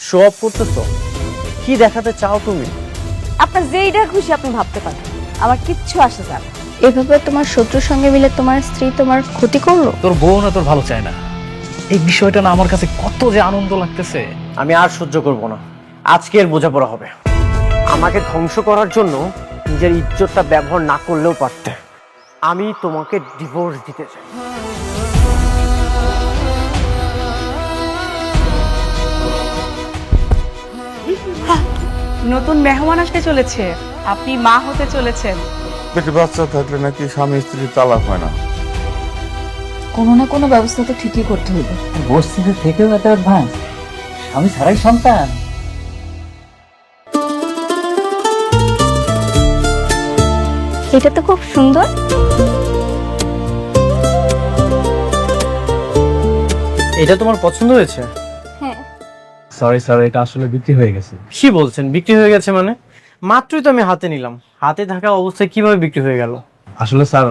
Show off করতেছো? কি দেখাতে চাও তুমি? আপনার যেইটা খুশি আপনি ভাবতে পারেন, আমার কিচ্ছু আসে যায় না। এভাবে তোমার শত্রুর সঙ্গে মিলে তোমার স্ত্রী তোমার ক্ষতি করলো? তোর বউ না তোর ভালো চায় না, এই বিষয়টা না আমার কাছে কত যে আনন্দ লাগতেছে। আমি আর সহ্য করব না, আজকের বোঝাপড়া হবে। আমাকে ধ্বংস করার জন্য নিজের ইজ্জতটা ব্যবহার না করলেও পারতে। আমি তোমাকে ডিভোর্স দিতে চাই। নতুন মেহমান আসতে চলেছে, আপনি মা হতে চলেছেন। পেটে বাচ্চা থাকলে নাকি স্বামী স্ত্রী তালাক হয় না। কোনো না কোনো ব্যবস্থা তো ঠিকই করতে হইবে। বস্তিতে থেকেও এত অ্যাডভান্স, স্বামী ছাড়াই সন্তান। এটা তো খুব সুন্দর। এটা তোমার পছন্দ হয়েছে? সরি স্যার, এটা আসলে বিক্রি হয়ে গেছে। কি বলছেন বিক্রি হয়ে গেছে মানে? মাত্রই তো আমি হাতে নিলাম। হাতে থাকা অবস্থায় কিভাবে বিক্রি হয়ে গেল? আসলে স্যার,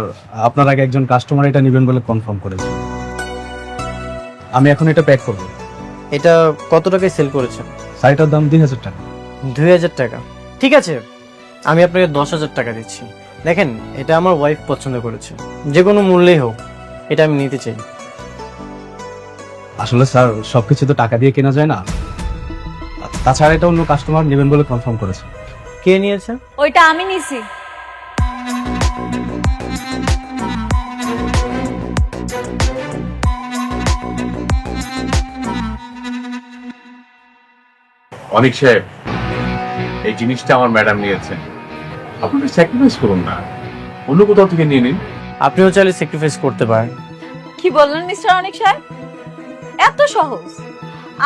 আপনার আগে একজন কাস্টমার এটা নেবেন বলে কনফার্ম করেছে। আমি এখন এটা প্যাক করব। এটা কত টাকায় সেল করেছেন? শাড়িটার দাম 2000 টাকা। 2000 টাকা? ঠিক আছে, আমি আপনাকে 10,000 টাকা দিচ্ছি। দেখেন, এটা আমার ওয়াইফ পছন্দ করেছে, যে কোনো মূল্যেই হোক এটা আমি নিতে চাই। আসলে স্যার, সবকিছু তো টাকা দিয়ে কেনা যায় না। তাছাড়া এটা অন্য কাস্টমার নেবেন বলে কনফার্ম করেছে। কে নিয়েছে? ওইটা আমি নিছি। অনিক সাহেব, এই জিনিসটা আমার ম্যাডাম নিয়েছেন, আপনি স্যাক্রিফাইস করুন না, অন্য কোথাও থেকে নিয়ে নিন। আপনিও চাইলে স্যাক্রিফাইস করতে পারেন। কি বললেন মিস্টার অনিক সাহেব? এত সহজ?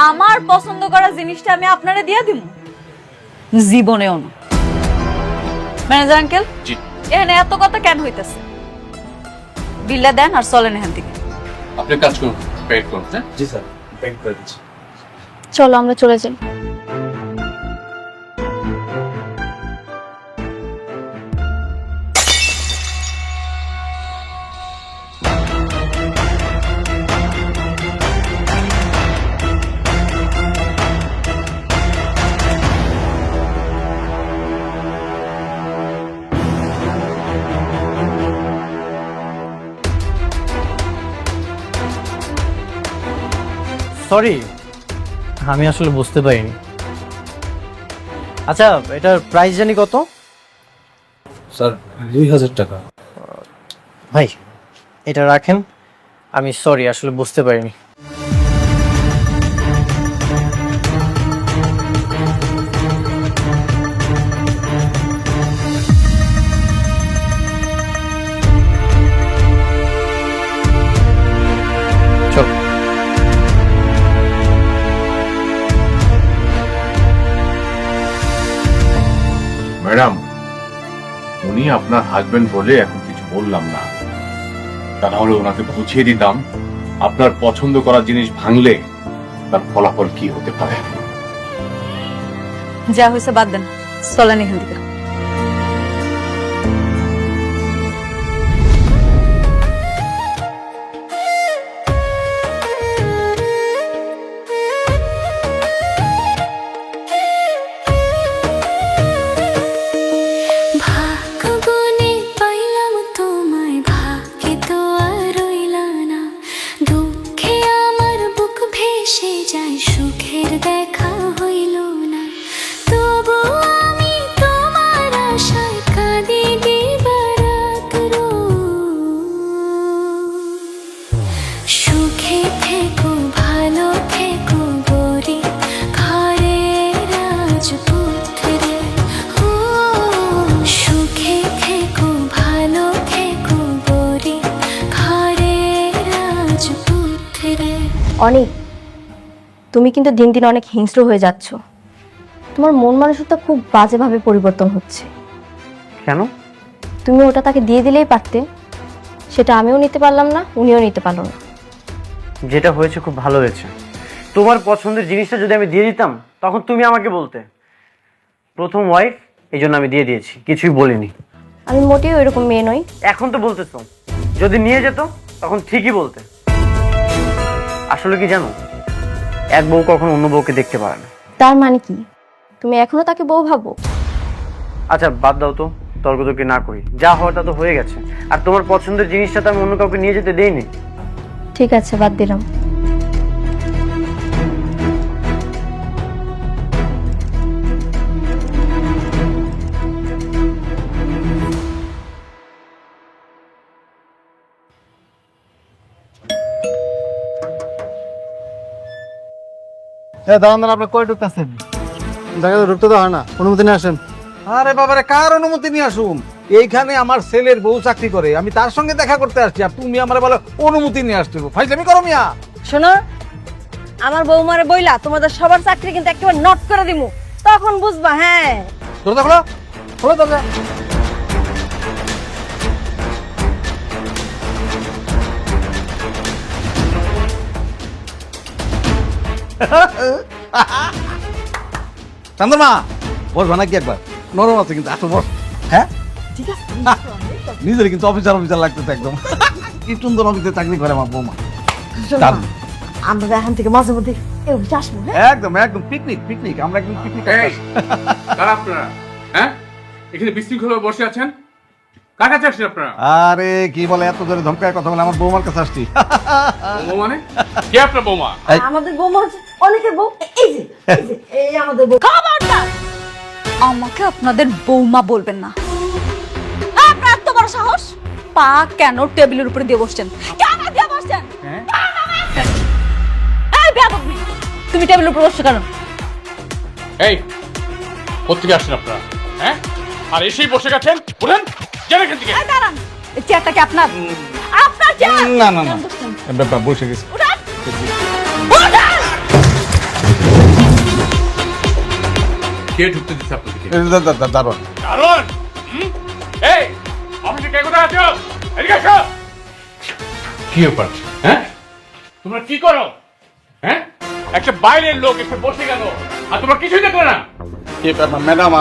আমার পছন্দ করা জিনিসটা আমি আপনারে দিয়ে দিব? জীবনেও না। ম্যানেজার আঙ্কেল, জি। এখানে এত কথা কেন হইতেছে? বিলটা দেন আর চলেন এখান থেকে। আপনি কাজ করুন, পেড করুন। হ্যাঁ, জি স্যার, প্যাক করে দিচ্ছি। চলো আমরা চলে যাই। সরি, আমি আসলে বুঝতে পারিনি। আচ্ছা, এটার প্রাইস জানি কত? স্যার 2000 টাকা। ভাই, এটা রাখেন। আমি সরি, আসলে বুঝতে পারিনি। চল। ম্যাডাম, উনি আপনার হাজবেন্ড বলে এখন কিছু বললাম না, তা নাহলে ওনাকে বুঝিয়ে দিতাম আপনার পছন্দ করা জিনিস ভাঙলে তার ফলাফল কি হতে পারে। যা হয়েছে বাদ দেন, চলেন এখান থেকে। ভাগ্যগুনে পাইলাম তোমায়, ভাগ্যে তো আর রইলা না। দুঃখে আমার বুক ভেসে যায়, সুখের দেখা হইল না। তবু আমি তোমার আশায় কাঁদি দিবারাত রোজ। সুখে থেকো, ভালো থেকো গরি, ঘরে রাজপুত্রে। ও সুখে থেকো, ভালো থেকো গরি, ঘরে রাজপুত্রে। অনেক, তুমি কিন্তু দিন দিন অনেক হিংস্র হয়ে যাচ্ছ। তোমার মন মানসিকতা খুব বাজেভাবে পরিবর্তন হচ্ছে। কেন? তুমি ওটা তাকে দিয়ে দিলেই পারতে, সেটা আমিও নিতে পারলাম না, উনিও নিতে পারলো না। যেটা হয়েছে খুব ভালো হয়েছে। তোমার পছন্দের জিনিসটা যদি আমি দিয়ে দিতাম, তখন তুমি আমাকে বলতে প্রথম ওয়াইফ, এই জন্য আমি দিয়ে দিয়েছি, কিছুই বলিনি। আমি মোটেও এরকম মেয়ে নই। এখন তো বলতেছো, যদি নিয়ে যেত তখন ঠিকই বলতে। আসলে কি জানো, এক বউ কখনো অন্য বউকে দেখতে পারে না, তার মানে কি তুমি এখনো তাকে বউ ভাবো? আচ্ছা বাদ দাও তো, তর্কতর্কি না করি, যা হওয়ার তা তো হয়ে গেছে। আর তোমার পছন্দের জিনিসটা তো আমি অন্য কাউকে নিয়ে যেতে দেইনি। ঠিক আছে, বাদ দিলাম। দাঁড়ান, আপনি কই ঢুকতেছেন? দেখা তো ঢুকতে তো হয় না, অনুমতি নিয়ে আসেন। আরে বাবারে, কার অনুমতি নিয়ে আসুম? এইখানে আমার ছেলের বউ চাকরি করে, আমি তার সঙ্গে দেখা করতে আসছি, আর তুমি আমার বলো অনুমতি নিয়ে আসতে ফাইজলামি করো মিয়া। শোনো, আমার বৌমারে বইলা তোমাদের সবার চাকরি কিন্তু একেবারে নট করে দিমু, তখন বুঝবা। হ্যাঁ, দরজা খোলো, খোলো দরজা। চন্দ্রমা, বসবা নাকি একবার? নরম আছে কিন্তু, আসল বস। হ্যাঁ ঠিক আছে। নিজের কিন্তু অফিসার অফিসার লাগতেছে একদম। কি সুন্দর অফিসে চাকরি করে আমার বৌমা। শোনো, দারুণ। আমরা এখান থেকে মাঝে মধ্যে এই অফিসে আসবো। হ্যাঁ, একদম একদম পিকনিক পিকনিক, আমরা একদম পিকনিক। কারা আপনারা? হ্যাঁ, এখানে বিশৃঙ্খল বসে আছেন, কার কাছে আসছেন আপনারা? আরে কি বলে, এত জোরে ধমকায় কথা বলে, আমার বৌমার কাছে আসছি। বৌমা মানে কে? আপনার বৌমা? আমাদের বৌমা হচ্ছে অনেকের বউ। এই যে এই আমাদের বউ। খবরদার আমাকে আপনাদের বৌমা বলবেন না। আপনার এত বড় সাহস, পা কেন টেবিলের উপরে দিয়ে বসছেন? কেন দিয়ে বসছেন? এই বেয়াদব মেয়ে, তুমি টেবিলের উপরে বসছো কেন? এই কোত্থেকে আসছেন আপনারা? হ্যাঁ, আর এসেই বসে গেছেন, উঠেন যান এখান থেকে। এই দাঁড়ান, এই চেয়ারটা কি আপনার? আপনার চেয়ার? না না না, বসে গেছি। উঠেন, উঠেন। কে ঢুকতে দিচ্ছে আপনাদেরকে? দারুণ। কারণ এই অফিসে কে কোথায় আছো? এদিকে আসো। কি ব্যাপার? হ্যাঁ, তোমরা কি করো? হ্যাঁ, একটা বাইরের লোক এসে বসে গেল আর তোমরা কিছুই দেখলে না। ম্যাডাম,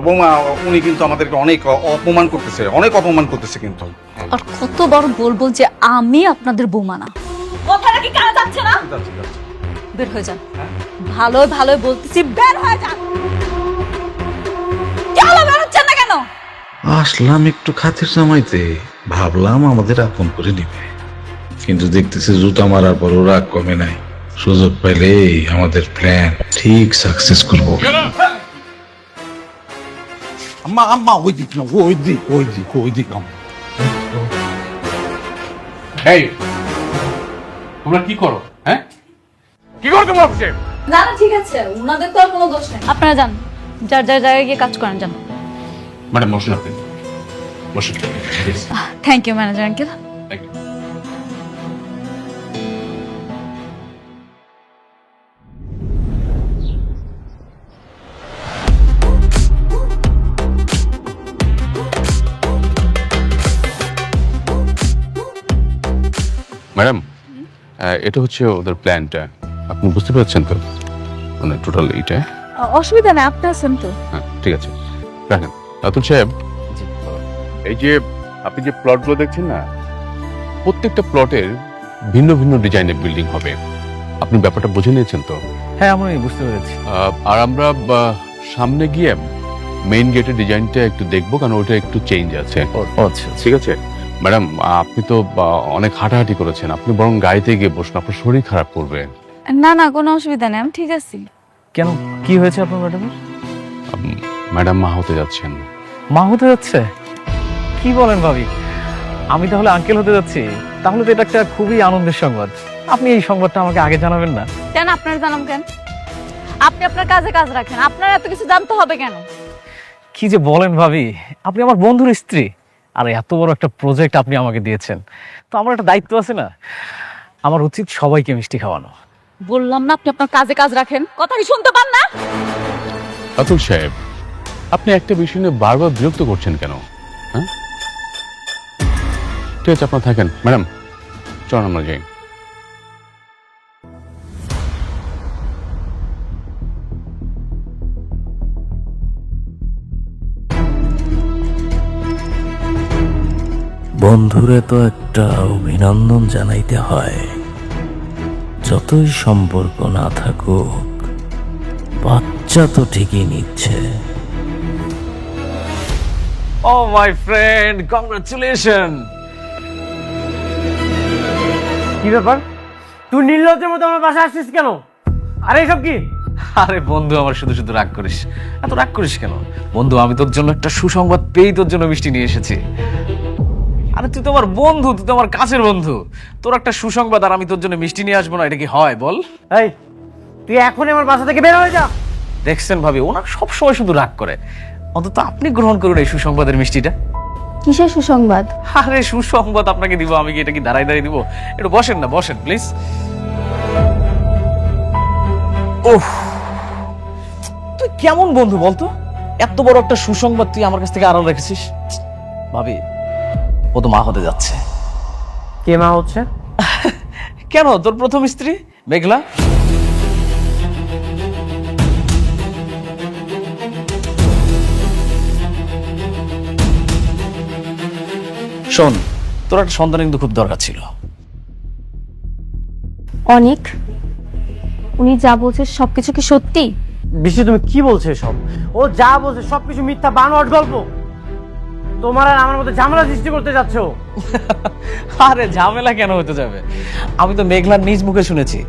বৌমা উনি কিন্তু আমাদেরকে অনেক অপমান করতেছে, অনেক অপমান করতেছে কিন্তু। আর কতবার বলবো যে আমি আপনাদের বৌমা না? কথাটা কি কানে যাচ্ছে না? বের হয়ে যান। ভালো ভালো বলতেছি, বের হয়ে যান। কেন বের হচ্ছেন না কেন? আসলাম একটু খাতির জমাইতে, ভাবলাম আমাদের আপন করে নিবে, কিন্তু দেখতেছি জুতা মারার পর রাগ কমে নাই। সুযোগ পাইলে আমাদের প্ল্যান ঠিক সাকসেস করবো। আম্মা আম্মা, ওই দিক না, ওই দিক ওই দিক ওই দিক। এই তোমরা কি করো? হ্যাঁ, কি করো তোমরা অফিসে? না না ঠিক আছে, ওনাদের তো আর কোনো দোষ নেই। আপনারা যান, যার যার জায়গায় গিয়ে কাজ করেন, যান। ম্যাডাম বসুন, আপনি বসুন। Thank you manager uncle. Thank you. Madam, এটা হচ্ছে ওদের প্ল্যানটা, আপনি বুঝতে পারছেন তো? মানে টোটাল এইটা। অসুবিধা নেই, আপনি আছেন তো। হ্যাঁ ঠিক আছে, রাখেন। রাতুল সাহেব, এই যে আপনি যে প্লটগুলো দেখছেন না, প্রত্যেকটা প্লটের ভিন্ন ভিন্ন ডিজাইনের বিল্ডিং হবে। আপনি ব্যাপারটা বুঝে নিয়েছেন তো? হ্যাঁ, আমি বুঝতে পেরেছি। আর আমরা সামনে গিয়ে মেইন গেটের ডিজাইনটা একটু দেখবো, কারণ ওইটা একটু চেঞ্জ আছে। আচ্ছা, ঠিক আছে ম্যাডাম, আপনি তো অনেক হাঁটাহাঁটি করেছেন, আপনি বরং গাড়িতে গিয়ে বসুন, আপনার শরীর খারাপ করবে। না না, কোনো অসুবিধা নেই, আমি ঠিক আছি। কেন, কি হয়েছে আপনার ম্যাডামের? ম্যাডাম মা হতে যাচ্ছেন। মা হতে যাচ্ছে? কি বলেন ভাবি, আমি তাহলে আঙ্কেল হতে যাচ্ছি? তাহলে তো এটা একটা খুবই আনন্দের সংবাদ। আপনি এই সংবাদটা আমাকে আগে জানাবেন না? কেন আপনার জানাম কেন? আপনি আপনার কাজে কাজ রাখেন, আপনার এত কিছু জানতে হবে কেন? কি যে বলেন ভাবি, আপনি আমার বন্ধুর স্ত্রী, আর এত বড় একটা প্রজেক্ট আপনি আমাকে দিয়েছেন, তো আমার একটা দায়িত্ব আছে না? আমার উচিত সবাইকে মিষ্টি খাওয়ানো। বললাম না আপনি আপনার কাজে কাজ রাখেন, কথা কি শুনতে পান না? রাতুল সাহেব, আপনি একটা বিষয় নিয়ে বারবার বিরক্ত করছেন কেন? হ্যাঁ, ঠিক আছে, আপনার থাকেন। ম্যাডাম চলুন আমরা যাই। বন্ধুরে তো একটা অভিনন্দন জানাইতে হয়, যতই সম্পর্ক না থাকুক, বাচ্চা তো ঠিকই নিচ্ছে। ও মাই ফ্রেন্ড, কংগ্রাচুলেশন। কি ব্যাপার, তুই নির্লজ্জের মতো আমার বাসায় আসছিস কেন? আরে এসব কি? আরে বন্ধু, আমার শুধু শুধু রাগ করিস, এত রাগ করিস কেন বন্ধু? আমি তোর জন্য একটা সুসংবাদ পেয়েই তোর জন্য মিষ্টি নিয়ে এসেছি। আরে তুই তো আমার বন্ধু, তুই তো আমার কাছের বন্ধু, তোর একটা সুসংবাদ আর আমি তোর জন্য মিষ্টি নিয়ে আসবো না, এটা কি হয় বল? এই, তুই এখনই আমার বাসা থেকে বের হয়ে যা। দেখছেন ভাবি, ওনার সবসময় শুধু রাগ করে, অন্তত আপনি গ্রহণ করুন এই সুসংবাদের মিষ্টিটা। কিসের সুসংবাদ? আরে সুসংবাদ আপনাকে দিব, আমি কি এটা কি দাঁড়াই দাঁড়িয়ে দিব? একটু বসেন না, বসেন প্লিজ। ওহ, তুই কেমন বন্ধু বলতো? এত বড় একটা সুসংবাদ তুই আমার কাছ থেকে আড়াল রেখেছিস। ভাবি, ও তো মা হতে যাচ্ছে। কে মা হচ্ছে? কেন, তোর প্রথম স্ত্রী মেঘলা। শোন, তোর একটা সন্তান কিন্তু খুব দরকার ছিল। অনেক, উনি যা বলছে সবকিছু কি সত্যি? বৃষ্টি, তুমি কি বলছো এসব? ও যা বলছে সবকিছু মিথ্যা, বানোয়াট গল্প। তোমার আর আমার মধ্যে ঝামেলা সৃষ্টি করতে যাচ্ছ। আরে ঝামেলা কেন হতে যাবে? আমি তো মেঘলার নিজ মুখে শুনেছি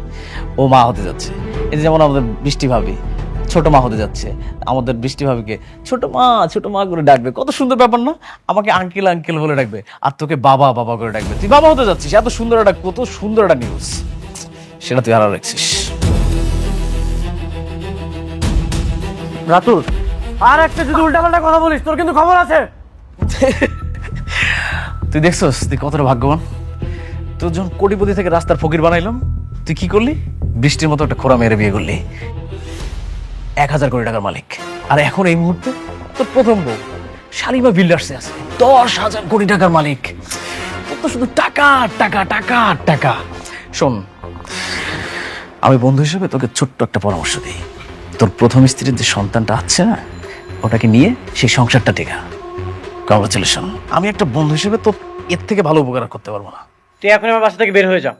ও মা হতে যাচ্ছে। এই যেমন আমাদের বৃষ্টি ভাবি ছোট মা হতে যাচ্ছে, আমাদের বৃষ্টি ভাবিকে ছোট মা করে ডাকবে। কত সুন্দর ব্যাপার না? আমাকে আঙ্কেল আঙ্কেল বলে ডাকবে, আর তোকে বাবা বাবা করে ডাকবে। তুই বাবা হতে যাচ্ছিস, এত সুন্দর একটা, কত সুন্দর একটা নিউজ, সেটা তুই আরো রাখছিস। রাতুল, আর একটা যদি উল্টাপাল্টা কথা বলিস তোর কিন্তু খবর আছে। তুই দেখছস তুই কতটা ভাগ্যবান? তোর যখন কোটিপতি থেকে রাস্তার ফকির বানাইলাম, তুই কি করলি? বৃষ্টির মতো একটা খোড়া মেরে বিয়ে করলি, 1000 কোটি টাকার মালিক। আর এখন এই মুহূর্তে তোর প্রথম বউ শালিমা বিল্ডার্সে আছে 10,000 কোটি টাকার মালিক। তোর তো শুধু টাকা টাকা টাকা টাকা। শোন, আমি বন্ধু হিসেবে তোকে ছোট্ট একটা পরামর্শ দিই। তোর প্রথম স্ত্রীর যে সন্তানটা আছে না, ওটাকে নিয়ে সেই সংসারটা টেকা। কংগ্রাচুলেশন। আমি একটা বন্ধু হিসেবে তো এর থেকে ভালো উপকার করতে পারবো না। তুই এখন আমার বাসা থেকে বের হয়ে যা,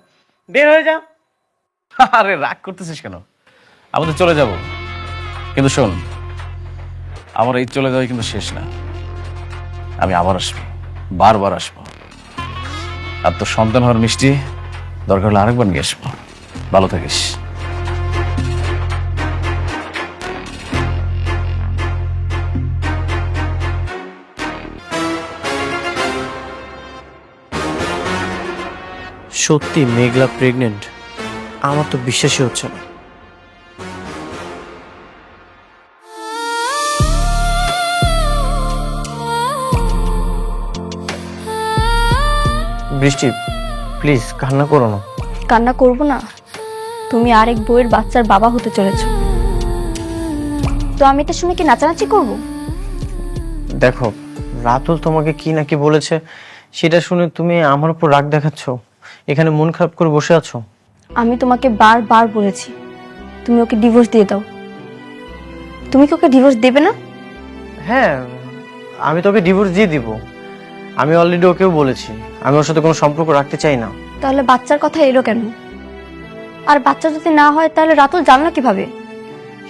বের হয়ে যা। আরে রাগ করতেছিস কেন? আমাদের চলে যাব, কিন্তু শোন, আমার এই চলে যাওয়া কিন্তু শেষ না। আমি আবার আসবো, বারবার আসবো। আর তোর সন্তান হওয়ার মিষ্টি দরকার হলে আরেকবার নিয়ে আসবো। ভালো থাকিস। সত্যি মেঘলা প্রেগনেন্ট? আমার তো বিশ্বাসই হচ্ছে না। বৃষ্টি, প্লিজ কান্না করো না। কান্না করব না? তুমি আরেক বউয়ের বাচ্চার বাবা হতে চলেছো, তো আমি এটা শুনে কি নাচানাচি করব? দেখো, রাতুল তোমাকে কি নাকি বলেছে, সেটা শুনে তুমি আমার উপর রাগ দেখাচ্ছ, এখানে মন খারাপ করে বসে আছো। আমি তোমাকে বারবার বলেছি তুমি ওকে ডিভোর্স দিয়ে দাও। তুমি কি ওকে ডিভোর্স দেবে না? হ্যাঁ, আমি তোকে ডিভোর্স দিয়ে দিব। আমি অলরেডি ওকেও বলেছি আমি ওর সাথে কোনো সম্পর্ক রাখতে চাই না। তাহলে বাচ্চার কথা এলো কেন? আর বাচ্চা যদি না হয় তাহলে রাতুল জানলো কিভাবে?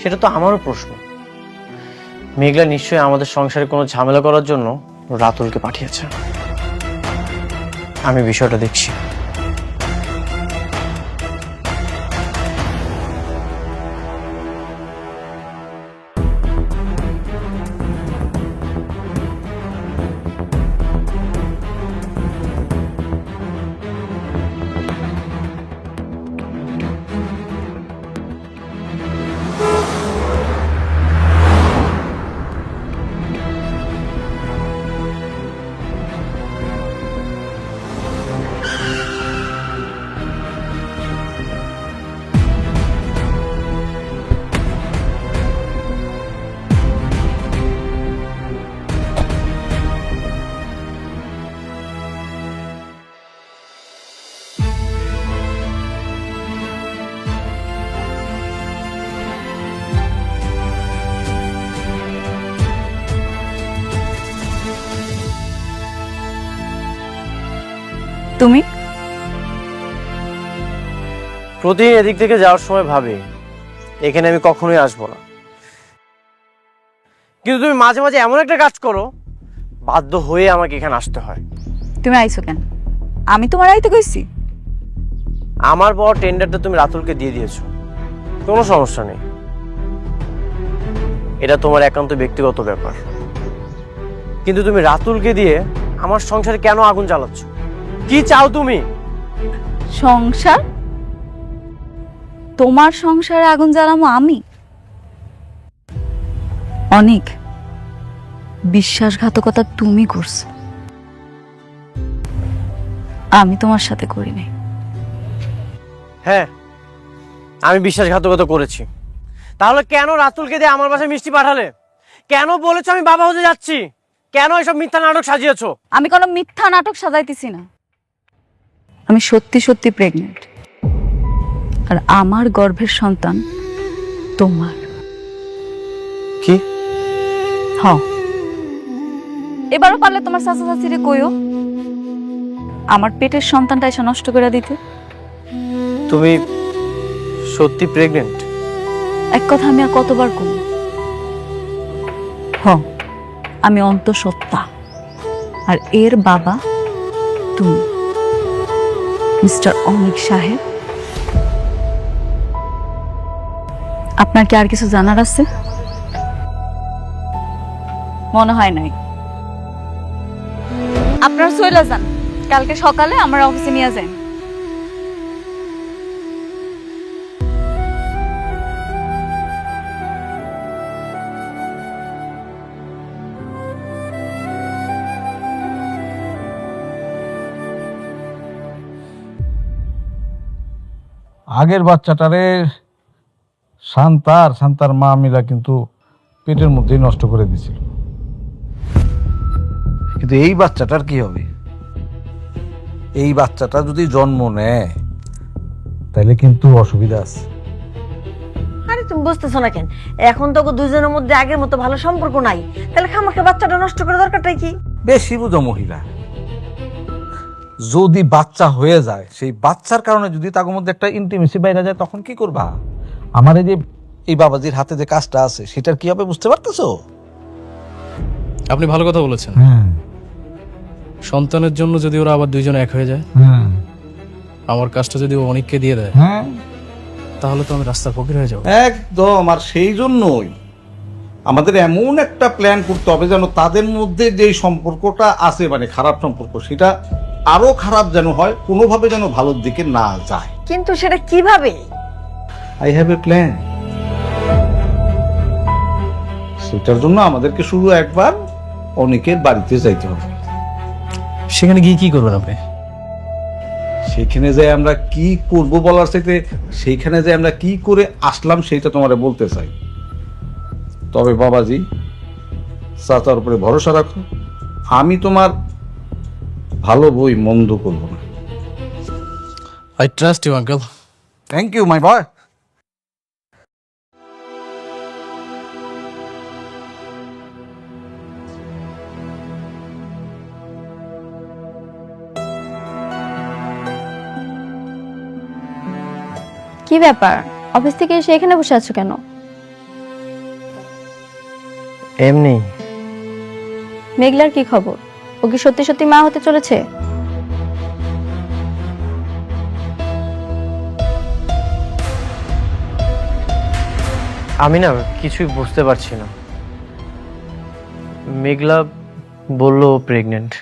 সেটা তো আমারও প্রশ্ন। মেঘলা নিশ্চয়ই আমাদের সংসারে কোনো ঝামেলা করার জন্য রাতুলকে পাঠিয়েছে। আমি বিষয়টা দেখছি। তুমি প্রতিদিন এদিক থেকে যাওয়ার সময় ভাবি এখানে আমি কখনোই আসবো না। কিন্তু তুমি মাঝে মাঝে এমন একটা কাজ করো, বাধ্য হয়ে আমাকে এখানে আসতে হয়। তুমি আইছো কেন? আমি তোমার আইতে কইছি? আমার বড় টেন্ডারটা তুমি রাতুলকে দিয়ে দিয়েছো, কোনো সমস্যা নেই, এটা তোমার একান্ত ব্যক্তিগত ব্যাপার। কিন্তু তুমি রাতুলকে দিয়ে আমার সংসারে কেন আগুন জ্বালাচ্ছ? কি চাও তুমি? সংসার? তোমার সংসারে আগুন জ্বালামো আমি? অনেক বিশ্বাসঘাতকতা তুমি করছো, আমি তোমার সাথে করি নাই। হ্যাঁ, আমি বিশ্বাসঘাতকতা করেছি। তাহলে কেন রাতুলকে দিয়ে আমার বাসায় মিষ্টি পাঠালে? কেন বলেছো আমি বাবা হতে যাচ্ছি? কেন এসব মিথ্যা নাটক সাজিয়েছো? আমি কোনো মিথ্যা নাটক সাজাইতেছি না, আমি সত্যি সত্যি প্রেগনেন্ট, আর আমার গর্ভের সন্তান তোমার। কি? হ্যাঁ, এবারও পারলে তোমার চাচা চাচিরে কইও আমার পেটের সন্তানটা এসে নষ্ট করে দিতে। তুমি সত্যি প্রেগনেন্ট? এক কথা আমি আর কতবার কই? হ্যাঁ, আমি অন্তঃসত্ত্বা, আর এর বাবা তুমি, মিস্টার অনিক সাহেব। আপনার কি আর কিছু জানার আছে? মনে হয় নাই। আপনার চইলা যান, কালকে সকালে আমার অফিসে নিয়ে যান। আগের বাচ্চাটারে শান্তার মা মিলা কিন্তু পেটের মধ্যেই নষ্ট করে দিছিল, কিন্তু এই বাচ্চাটার কি হবে? এই বাচ্চাটা যদি জন্ম নেয় তাহলে কিন্তু অসুবিধা আছে। আরে তুমি বুঝতেছো না কেন? এখন তো দুজনের মধ্যে আগের মতো ভালো সম্পর্ক নাই, তাহলে খামাখা বাচ্চাটা নষ্ট করে দরকারটাই কি? বেশি বুঝো মহিলা। যদি বাচ্চা হয়ে যায়, সেই বাচ্চার কারণে যদি তার মধ্যে একটা ইন্টিমেসি বাইরে যায়, তখন কি করবা? আমার এই যে এই বাবাজির হাতে যে কাজটা আছে, সেটার কি হবে বুঝতে পারতেছো? আপনি ভালো কথা বলেছেন। সন্তানের জন্য যদি ওরা আবার দুইজন এক হয়ে যায়, আমার কাজটা যদি ও অনেককে দিয়ে দেয়, তাহলে তো আমি রাস্তার ফকির হয়ে যাবো। একদম। আর সেই জন্যই আমাদের এমন একটা প্ল্যান করতে হবে যেন তাদের মধ্যে যে সম্পর্কটা আছে, মানে খারাপ সম্পর্ক, সেটা আরো খারাপ যেন হয়, কোনোভাবে যেন ভালোর দিকে না যায়। কিন্তু সেটা কিভাবে? I have a plan. সেটার জন্য আমাদেরকে শুধু একবার অনেকের বাড়িতে যাইতে হবে। সেখানে গিয়ে কি করবেন আপনি? সেখানে যে আমরা কি করব বলার চাইতে সেইখানে যে আমরা কি করে আসলাম সেটা তোমারে বলতে চাই। তবে বাবাজি, চাচার উপরে ভরসা রাখো, আমি তোমার ভালো বই মন্দ করব না। I trust you uncle. Thank you my boy. কি ব্যাপার, অফিস থেকে এসে এখানে বসে আছো কেন? এমনি। মেঘলার কি খবর? ও কি সত্যি সত্যি মা হতে চলেছে? আমি না কিছুই বুঝতে পারছি না। মেঘলা বলল প্রেগনেন্ট।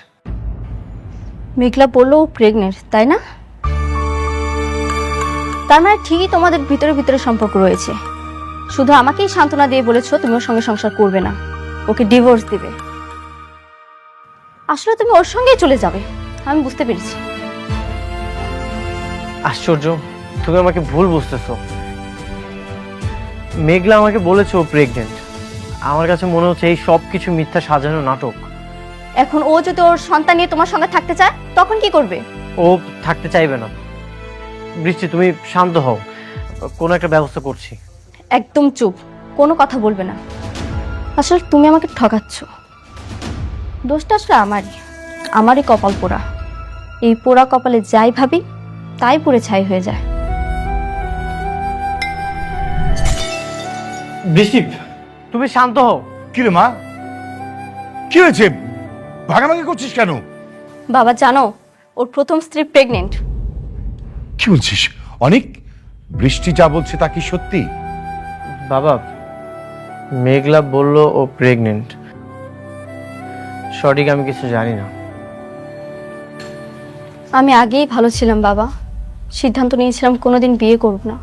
মেঘলা বললো ও প্রেগনেন্ট, তাই না? তার মানে ঠিকই তোমাদের ভিতরে ভিতরে সম্পর্ক রয়েছে। শুধু আমাকেই সান্ত্বনা দিয়ে বলেছো তুমি ওর সঙ্গে সংসার করবে না, ওকে ডিভোর্স দিবে। আসলে তুমি ওর সঙ্গেই চলে যাবে, আমি বুঝতে পেরেছি। আশ্চর্য, তুমি আমাকে ভুল বুঝতেছো। মেঘলা আমাকে বলেছে ও প্রেগনেন্ট। আমার কাছে মনে হচ্ছে এই সব কিছু মিথ্যা সাজানো নাটক। এখন ও যদি ওর সন্তান নিয়ে তোমার সঙ্গে থাকতে চায়, তখন কি করবে? ও থাকতে চাইবে না। বৃষ্টি, তুমি শান্ত হও, কোনো একটা ব্যবস্থা করছি। একদম চুপ, কোনো কথা বলবে না। আসলে তুমি আমাকে ঠকাচ্ছ। দোষটা আসলে আমারই কপাল পোড়া। এই পোড়া কপালে যাই ভাবি তাই পুড়ে ছাই হয়ে যায়। বৃষ্টি, তুমি শান্ত হও। কিরে মা, কি হয়েছে? ভাগাভাগি করছিস কেন? বাবা জানো, ওর প্রথম স্ত্রী প্রেগনেন্ট। কি বলছিস? অনেক বৃষ্টি যা বলছে তা কি সত্যি? বাবা, মেঘলা বলল ও প্রেগনেন্ট। সঠিক আমি কিছু জানি না। আমি আগেই ভালো ছিলাম বাবা, সিদ্ধান্ত নিয়েছিলাম কোনোদিন বিয়ে করব না।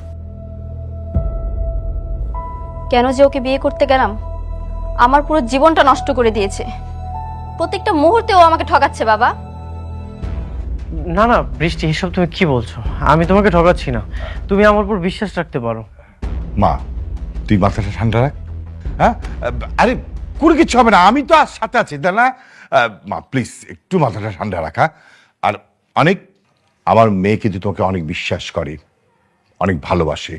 কেন যে ওকে বিয়ে করতে গেলাম, আমার পুরো জীবনটা নষ্ট করে দিয়েছে। প্রত্যেকটা মুহূর্তে ও আমাকে ঠকাচ্ছে বাবা। না না বৃষ্টি, এসব তুমি কি বলছো? আমি তোমাকে ঠকাচ্ছি না, তুমি আমার উপর বিশ্বাস রাখতে পারো। মা, তুই মাথাটা ঠান্ডা রাখ। হ্যাঁ, আরে কোনো কিছু হবে না, আমি তো আর সাথে আছি, তাই না? মা প্লিজ একটু মাথাটা ঠান্ডা রাখা। আর অনেক, আমার মেয়ে কিন্তু তোমাকে অনেক বিশ্বাস করে, অনেক ভালোবাসে।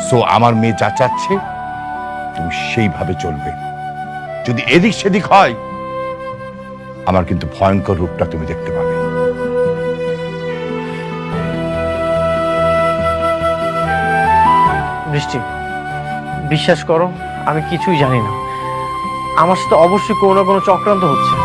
সো আমার মেয়ে যা চাচ্ছে তুমি সেইভাবে চলবে। যদি এদিক সেদিক হয়, আমার কিন্তু ভয়ঙ্কর রূপটা তুমি দেখতে পাবে। বৃষ্টি, বিশ্বাস করো আমি কিছুই জানি না। আমার সাথে অবশ্যই কোনো না কোনো চক্রান্ত হচ্ছে।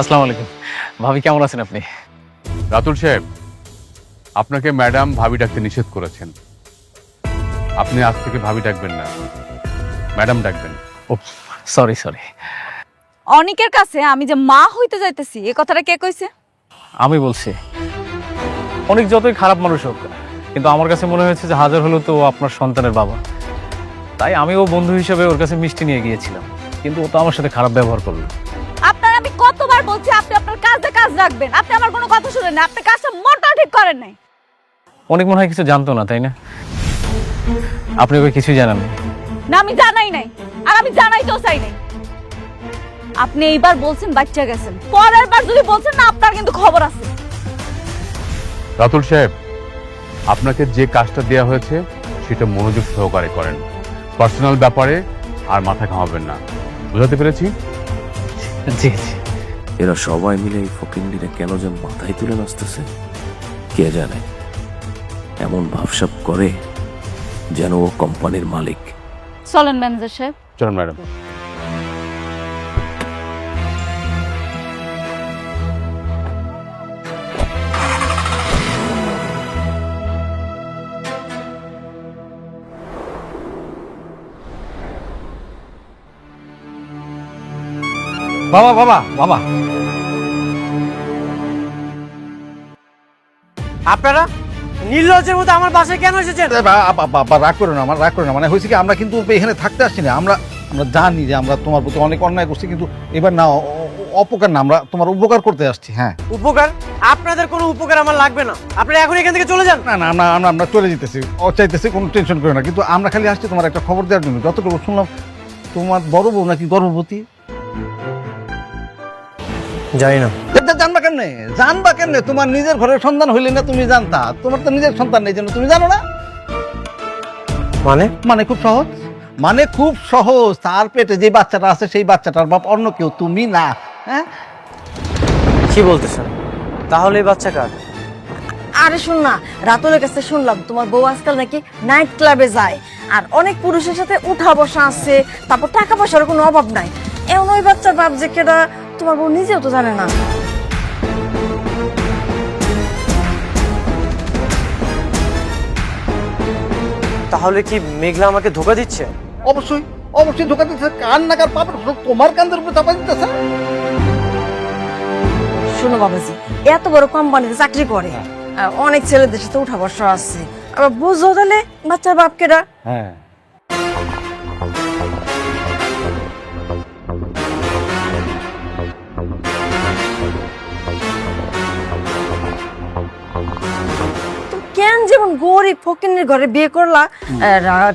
আসসালামু আলাইকুম। ভাবি কেমন আছেন আপনি? রাতুল সাহেব, আপনাকে ম্যাডাম ভাবি ডাকতে নিষেধ করেছেন। আপনি আজ থেকে ভাবি ডাকবেন না, ম্যাডাম ডাকবেন। ও সরি সরি। অনিকের কাছে আমি যে মা হইতে যাইতেছি এই কথাটা কে কইছে? আমি বলছি। অনেক যতই খারাপ মানুষ হোক, কিন্তু আমার কাছে মনে হয়েছে যে হাজার হলেও তো ও আপনার সন্তানের বাবা। তাই আমি ও বন্ধু হিসেবে ওর কাছে মিষ্টি নিয়ে গিয়েছিলাম, কিন্তু ও তো আমার সাথে খারাপ ব্যবহার করলো। আপনার আমি কতবার বলছি আপনি আপনার কাজে কাজ রাখবেন, আপনি আমার কোনো কথা শুনেন না। আপনি কাজটা মোটেও ঠিক করেন নাই। অনেক মনে হয় কিছু জানতো না, তাই না? আপনি ওকে কিছুই জানান না? না, আমি জানাই নাই, আর আমি জানাইতেও চাই নাই। আপনি এইবার বলছেন বাচ্চা গেছেন, পরের বার যদি বলছেন না আপনার কিন্তু খবর আছে। রাতুল সাহেব, আপনাকে যে কাজটা দেওয়া হয়েছে সেটা মনোযোগ সহকারে করেন। পার্সোনাল ব্যাপারে আর মাথা ঘামাবেন না, বুঝাতে পেরেছি? জি জি। এরা সবাই মিলে এই ফকিন্দিরে কেন যেন মাথায় তুলে নাচতেছে কে জানে। এমন ভাবসাব করে যেন ও কোম্পানির মালিক। চলেন ম্যানেজার সাহেব। চলুন ম্যাডাম। বাবা বাবা বাবা, আপনারা নির্লজ্জের মতো আমার বাসায় কেন এসেছেন? রাগ করো না, আমার রাগ করো না। মানে হয়েছে কি, আমরা কিন্তু এখানে থাকতে আসছি না। আমরা জানি যে আমরা তোমার প্রতি অনেক অন্যায় করছি, কিন্তু এবার না, অপকার না, আমরা তোমার উপকার করতে আসছি। হ্যাঁ, উপকার? আপনাদের কোনো উপকার আমার লাগবে না, আপনারা এখন এখান থেকে চলে যান। না না, আমরা চলে যেতেছি, চাইতেছি, কোনো টেনশন করো না। কিন্তু আমরা খালি আসছি তোমার একটা খবর দেওয়ার জন্য। যতটুকু শুনলাম তোমার বড় বউ নাকি গর্ভবতী। জানি না। জানবা কেমনে? তোমার নিজের ঘরের সন্তান হইলে না তুমি জানতা? তোমার তো নিজের সন্তান নেই, জন্য তুমি জানো না। মানে খুব সহজ, মানে খুব সহজ। তার পেটে যে বাচ্চাটা আছে সেই বাচ্চাটার বাপ অন্য কেউ, তুমি না। হ্যাঁ, কি বলতেছেন? তাহলে এই বাচ্চা কার? আরে শুন না, রাতুলের কাছে শুনলাম তোমার বউ আজকাল নাকি নাইট ক্লাবে যায়, আর অনেক পুরুষের সাথে উঠা বসা আছে, তারপর টাকা পয়সার কোনো অভাব নাই। এমন ওই বাচ্চার বাপ যে কেডা তোমার বউ নিজেও তো জানে না। তাহলে কি মেঘলা আমাকে ধোকা দিচ্ছে? অবশ্যই অবশ্যই ধোকা দিচ্ছে। কান নাকার পাপড় তোমার কান্দের উপরে চাপা দিতেছে। শোনো বাবাজি, এত বড় কোম্পানিতে চাকরি করে, অনেক ছেলেদের সাথে উঠা বসা আছে, আবার বুঝো তাহলে বাচ্চার বাপকেরা। হ্যাঁ তো কেন যেমন গরিব ফকিনের ঘরে বিয়ে করলা,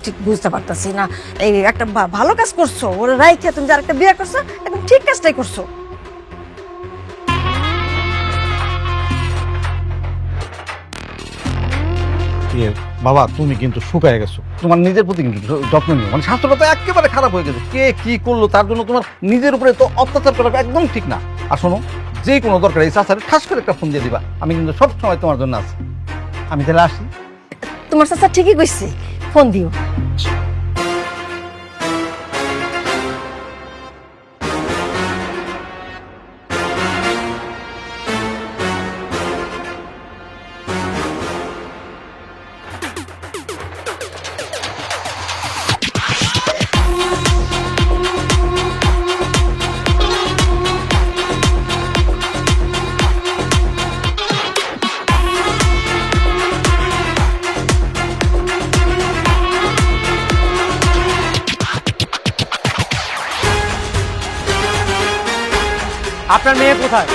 ঠিক বুঝতে পারতাছি না। এই একটা ভালো কাজ করছো, ওরা রাইখে তুমি যার একটা বিয়ে করছো, একদম ঠিক কাজটাই করছো। বাবা তুমি কিন্তু শুকায় গেছো, তোমার নিজের প্রতি কিন্তু যত্ন নিও, মানে স্বাস্থ্যটা তো একেবারে খারাপ হয়ে গেছে। কে কি করলো তার জন্য তোমার নিজের উপরে তো অত্যাচার করা একদম ঠিক না। আর শোনো, যে কোনো দরকার এই চাচারে ঠাস করে একটা ফোন দিয়ে দিবা, আমি কিন্তু সব সময় তোমার জন্য আছি। আমি তাহলে আসি। তোমার চাচা ঠিকই কইছে, ফোন দিও। আপনার মেয়ে কোথায়?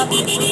Beep.